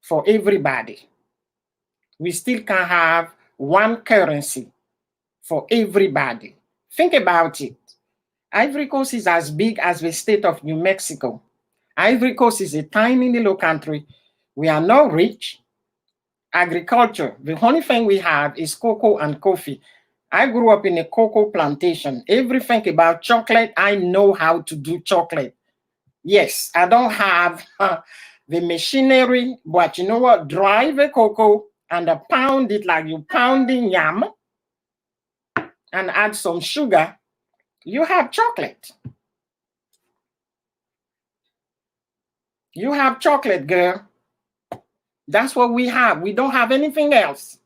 for everybody. We still can have one currency for everybody. Think about it. Ivory Coast is as big as the state of New Mexico. Ivory Coast is a tiny little country. We are not rich. Agriculture, the only thing we have is cocoa and coffee. I grew up in a cocoa plantation. Everything about chocolate, I know how to do chocolate. Yes, I don't have the machinery, but you know what? Dry the cocoa and pound it like you pounding yam and add some sugar, you have chocolate. You have chocolate, girl. That's what we have. We don't have anything else.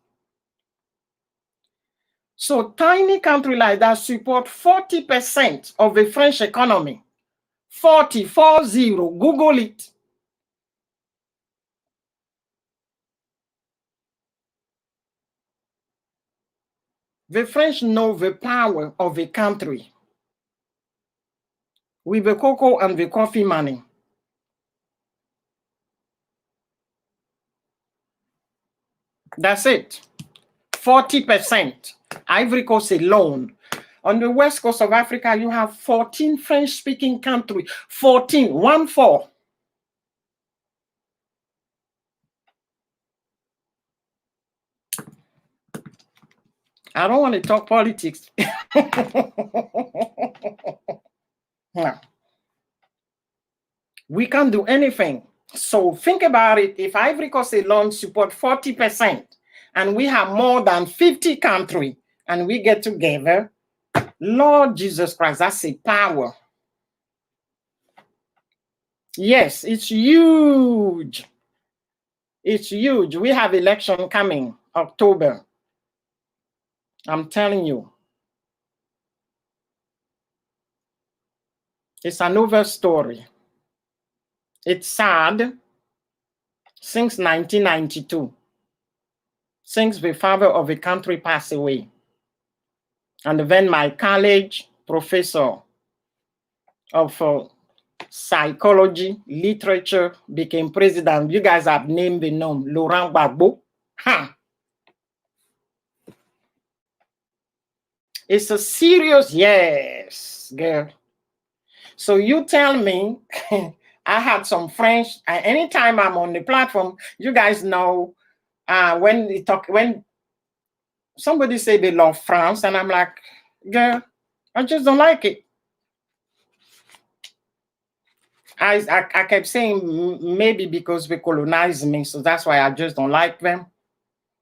So tiny country like that support 40% of the French economy. 40. Google it. The French know the power of a country with the cocoa and the coffee money. That's it. 40%. Ivory Coast alone. On the west coast of Africa, you have 14 French-speaking countries. 14, 1-4. I don't want to talk politics. No. We can't do anything. So think about it. If Ivory Coast alone support 40%, and we have more than 50 countries, and we get together, Lord Jesus Christ, that's a power. Yes, it's huge. It's huge. We have election coming, October. I'm telling you. It's another story. It's sad. Since 1992, since the father of the country passed away, and then my college professor of psychology, literature became president. You guys have named the name, Laurent Gbagbo. Huh. It's a serious, yes, girl. So you tell me, I had some French, anytime I'm on the platform, you guys know when somebody say they love France, and I'm like, girl, I just don't like it. I kept saying maybe because they colonized me, so that's why I just don't like them.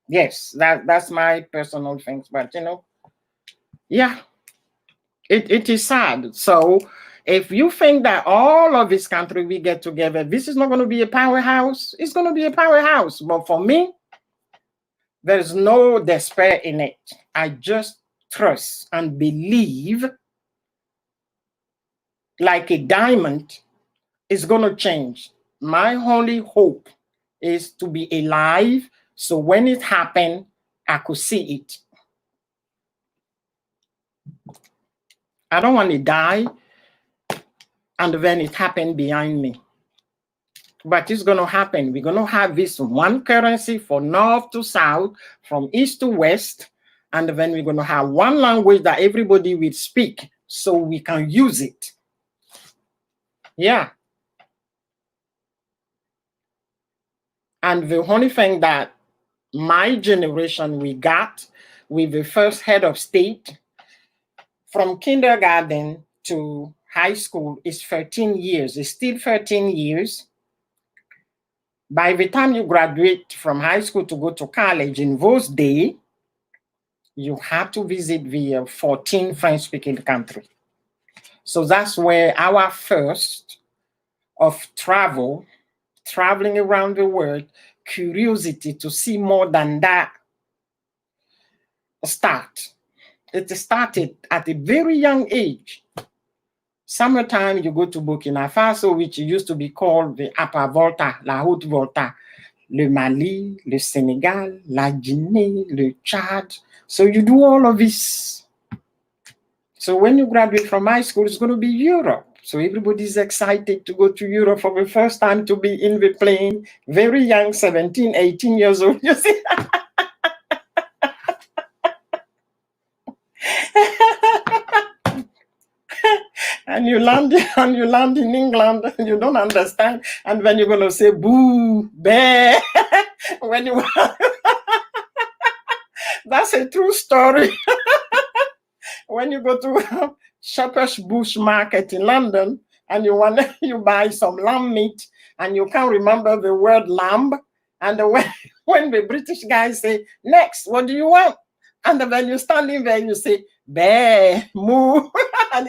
Yes, that's my personal things, but you know, yeah, it is sad. So if you think that all of this country we get together, this is not going to be a powerhouse, it's going to be a powerhouse. But for me, there's no despair in it. I just trust and believe like a diamond is going to change. My only hope is to be alive, so when it happened, I could see it. I don't want to die and then it happened behind me. But it's going to happen. We're going to have this one currency from north to south, from east to west, and then we're going to have one language that everybody will speak so we can use it. Yeah. And the only thing that my generation we got with the first head of state from kindergarten to high school is 13 years. It's still 13 years. By the time you graduate from high school to go to college in those days, you have to visit the 14 French-speaking countries. So that's where our first of traveling around the world, curiosity to see more than that start. It started at a very young age. Summertime, you go to Burkina Faso, which used to be called the Upper Volta, La Haute Volta, le Mali, le Senegal, la Guinée, le Chad. So you do all of this. So when you graduate from high school, it's going to be Europe. So everybody's excited to go to Europe for the first time, to be in the plane, very young, 17, 18 years old, you see. And you land in England, and you don't understand, and then you're going to say, boo, bear, when you that's a true story. When you go to Shepherd's Bush Market in London and you buy some lamb meat and you can't remember the word lamb, and when the British guys say, next, what do you want? And then you're standing there and you say, bear, moo. And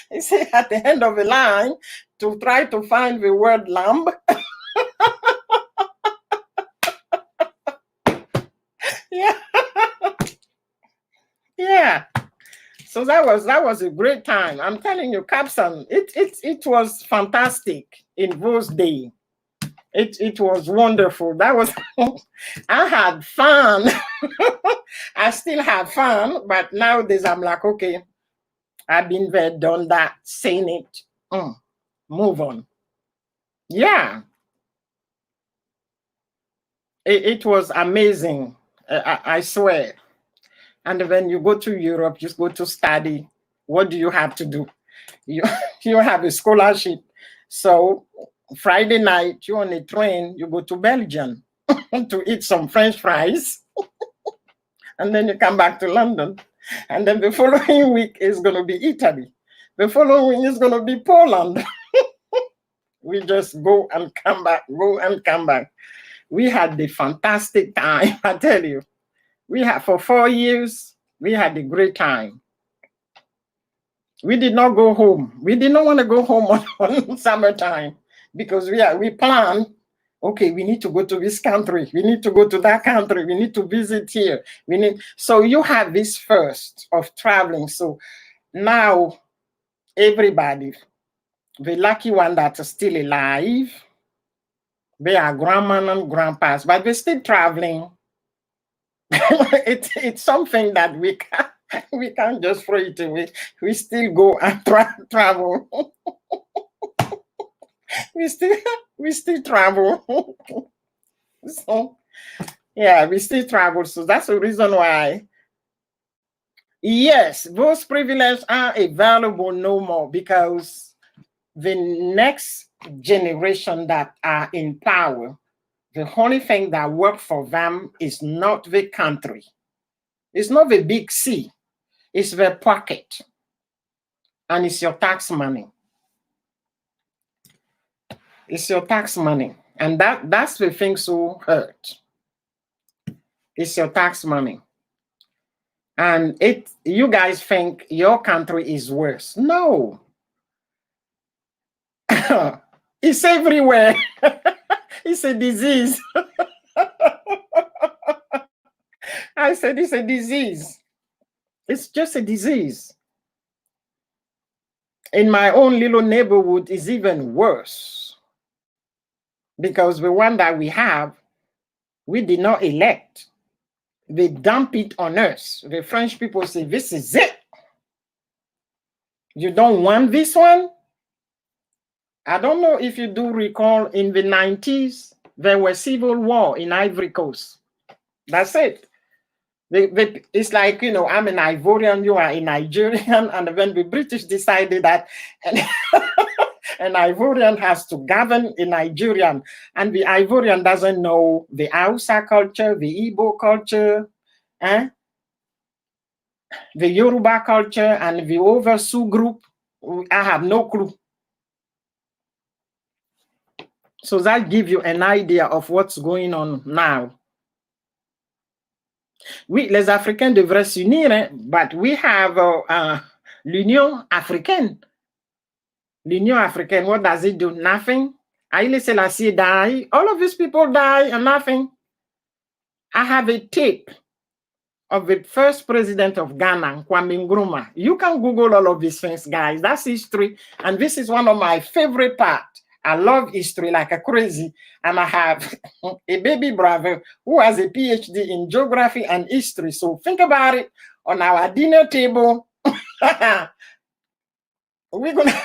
it's at the end of the line to try to find the word lamb. Yeah. Yeah. So that was a great time. I'm telling you, Capson, it was fantastic in those days. It was wonderful. That was I had fun. I still have fun, but nowadays I'm like, okay, I've been there, done that, seen it. Move on. Yeah. It was amazing. I swear. And when you go to Europe, you go to study. What do you have to do? You, you have a scholarship. So Friday night, you're on a train, you go to Belgium to eat some French fries. And then you come back to London. And then the following week is going to be Italy. The following week is going to be Poland. We just go and come back, go and come back. We had the fantastic time, I tell you. We had for 4 years, we had a great time. We did not go home. We did not want to go home on summertime because we planned, okay, we need to go to this country. We need to go to that country. We need to visit here. So you have this first of traveling. So now everybody, the lucky one that's still alive, they are grandma and grandpas, but they're still traveling. It's something that we can't just throw it away. We still go and travel. we still travel. So yeah, we still travel. So that's the reason why. Yes, those privileges are available no more because the next generation that are in power, the only thing that works for them is not the country. It's not the big C. It's the pocket. And it's your tax money. It's your tax money. And that's the thing so hurt. It's your tax money. And you guys think your country is worse. No. It's everywhere. It's a disease. I said it's a disease. It's just a disease. In my own little neighborhood is even worse. Because the one that we have, we did not elect. They dump it on us. The French people say, this is it. You don't want this one? I don't know if you do recall in the 90s, there was civil war in Ivory Coast. That's it. It's like, you know, I'm an Ivorian, you are a Nigerian, and when the British decided that an Ivorian has to govern a Nigerian, and the Ivorian doesn't know the Hausa culture, the Igbo culture, the Yoruba culture, and the Oversu group, I have no clue. So that gives you an idea of what's going on now. Oui, les Africains devraient s'unir, but we have l'Union africaine. L'Union africaine, what does it do? Nothing. Haile Selassie died. All of these people die and nothing. I have a tape of the first president of Ghana, Kwame Nkrumah. You can Google all of these things, guys. That's history. And this is one of my favorite parts. I love history like a crazy. And I have a baby brother who has a PhD in geography and history. So think about it on our dinner table. We're going to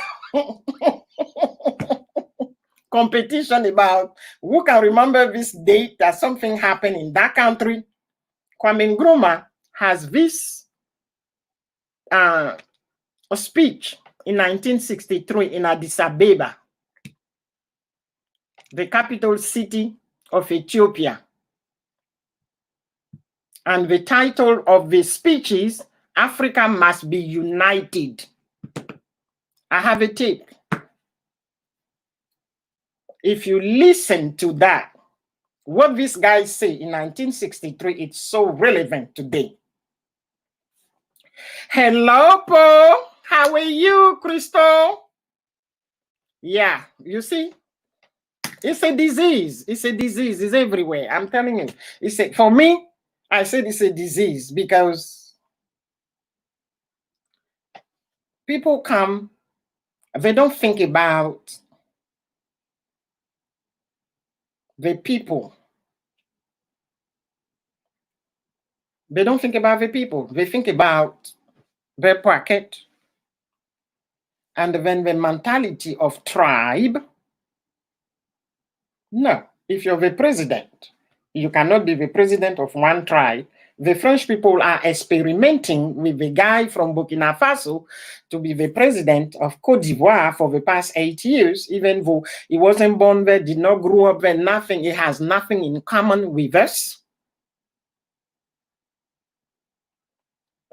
competition about who can remember this date that something happened in that country. Kwame Nkrumah has this a speech in 1963 in Addis Ababa, the capital city of Ethiopia. And the title of the speech is Africa Must Be United. I have a tape. If you listen to that, what these guys say in 1963, it's so relevant today. Hello, Paul. How are you, Crystal? Yeah, you see, it's a disease. It's a disease. It's everywhere. I'm telling you. For me, I said it's a disease because people come, they don't think about the people. They don't think about the people. They think about their pocket and then the mentality of tribe. No, if you're the president, you cannot be the president of one tribe. The French people are experimenting with the guy from Burkina Faso to be the president of Cote d'Ivoire for the past 8 years, even though he wasn't born there, did not grow up there, nothing. He has nothing in common with us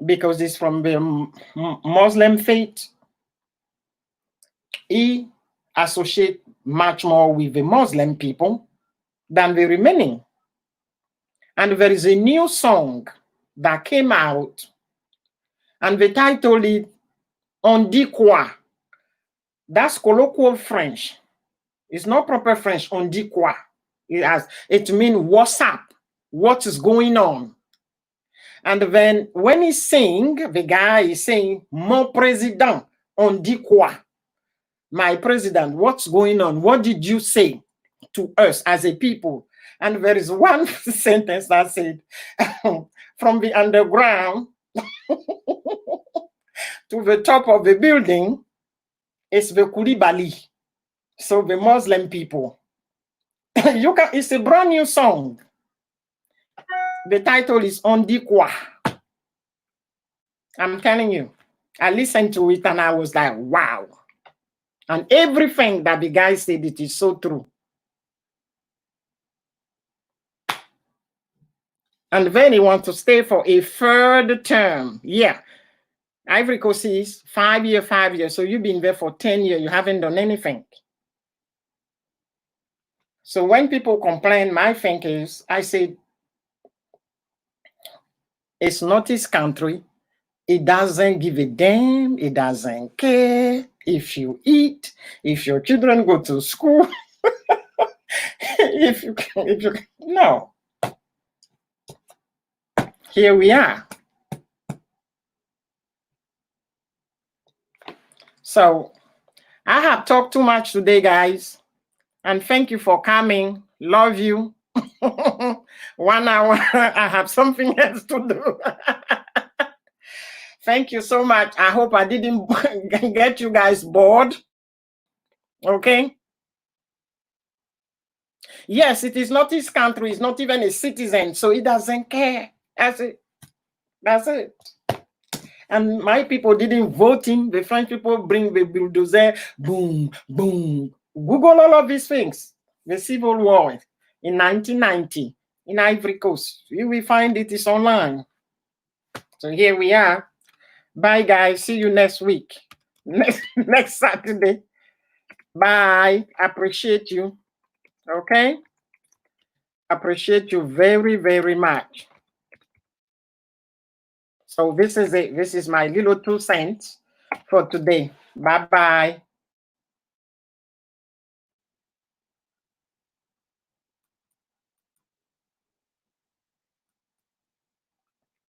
because he's from the Muslim faith. He associates much more with the Muslim people than the remaining. And there is a new song that came out, and the title is On dit quoi? That's colloquial French. It's not proper French. On dit quoi? It means what's up? What is going on? And then when he sing, the guy is saying, Mon président, on dit quoi? My president, what's going on? What did you say to us as a people? And there is one sentence that said, from the underground to the top of the building is the Koulibaly. So the Muslim people. It's a brand new song. The title is On dit quoi? I'm telling you. I listened to it and I was like, wow. And everything that the guy said, it is so true. And then he wants to stay for a third term. Yeah. Ivory Coast is 5 years. So you've been there for 10 years. You haven't done anything. So when people complain, my thing is, I say, it's not his country. It doesn't give a damn. It doesn't care if you eat, if your children go to school. No. Here we are. So I have talked too much today, guys. And thank you for coming. Love you. 1 hour. I have something else to do. Thank you so much. I hope I didn't get you guys bored. Okay? Yes, it is not his country. It's not even a citizen. So he doesn't care. That's it. That's it. And my people didn't vote him. The French people bring the bulldozer. Boom, boom. Google all of these things. The Civil War in 1990 in Ivory Coast. You will find it is online. So here we are. Bye, guys. See you next week. Next Saturday. Bye. Appreciate you. Okay? Appreciate you very, very much. So this is it. This is my little 2 cents for today. Bye-bye.